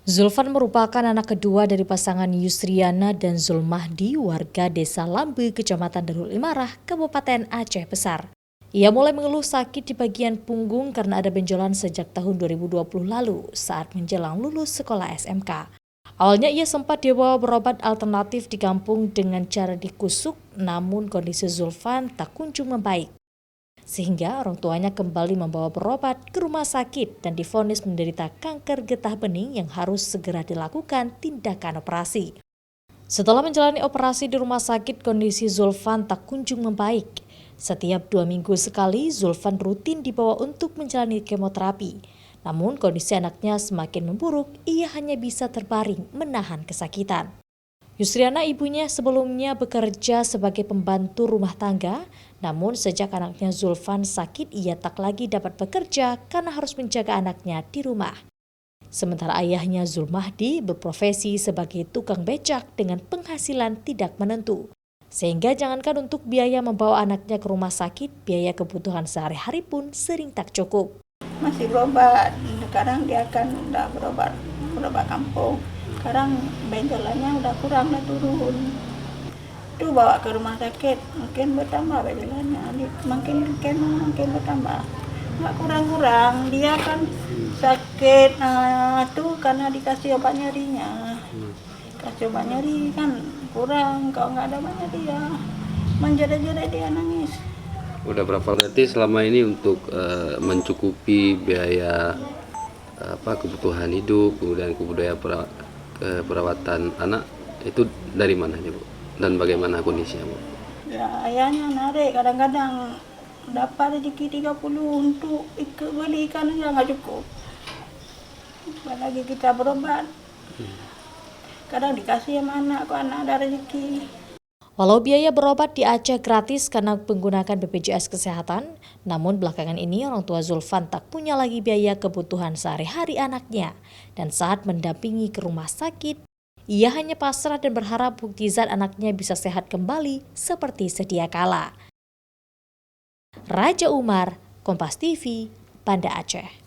Zulfan merupakan anak kedua dari pasangan Yusriana dan Zulmahdi, warga Desa Lambe, Kecamatan Darul Imarah, Kabupaten Aceh Besar. Ia mulai mengeluh sakit di bagian punggung karena ada benjolan sejak tahun 2020 lalu saat menjelang lulus sekolah SMK. Awalnya ia sempat dibawa berobat alternatif di kampung dengan cara dikusuk, namun kondisi Zulfan tak kunjung membaik. Sehingga orang tuanya kembali membawa berobat ke rumah sakit dan divonis menderita kanker getah bening yang harus segera dilakukan tindakan operasi. Setelah menjalani operasi di rumah sakit, kondisi Zulfan tak kunjung membaik. Setiap 2 minggu sekali, Zulfan rutin dibawa untuk menjalani kemoterapi. Namun kondisi anaknya semakin memburuk, ia hanya bisa terbaring menahan kesakitan. Yusriana, ibunya, sebelumnya bekerja sebagai pembantu rumah tangga, namun sejak anaknya Zulfan sakit, ia tak lagi dapat bekerja karena harus menjaga anaknya di rumah. Sementara ayahnya Zulmahdi berprofesi sebagai tukang becak dengan penghasilan tidak menentu. Sehingga jangankan untuk biaya membawa anaknya ke rumah sakit, biaya kebutuhan sehari-hari pun sering tak cukup. Masih berobat, sekarang dia kan udah berobat kampung. Sekarang benjolannya udah kurang, udah turun. Tuh bawa ke rumah sakit, mungkin bertambah benjolannya, makin bertambah. Nggak kurang-kurang, dia kan sakit tuh karena dikasih obat nyerinya. Kasih obat nyeri kan kurang, kalau nggak ada obat nyeri ya menjerit-jerit dia nangis. Udah berapa berarti selama ini untuk mencukupi biaya kebutuhan hidup, kemudian perawatan anak itu dari mana Bu? Dan bagaimana kondisinya Bu? Ya ayahnya narik, kadang-kadang dapat rezeki 30 untuk beli ikan aja nggak cukup. Apalagi kita berobat, kadang dikasih sama anak, kok anak ada rezeki. Walau biaya berobat di Aceh gratis karena menggunakan BPJS Kesehatan, namun belakangan ini orang tua Zulfan tak punya lagi biaya kebutuhan sehari-hari anaknya. Dan saat mendampingi ke rumah sakit, ia hanya pasrah dan berharap mukjizat anaknya bisa sehat kembali seperti sedia kala. Raja Umar, Kompas TV, Banda Aceh.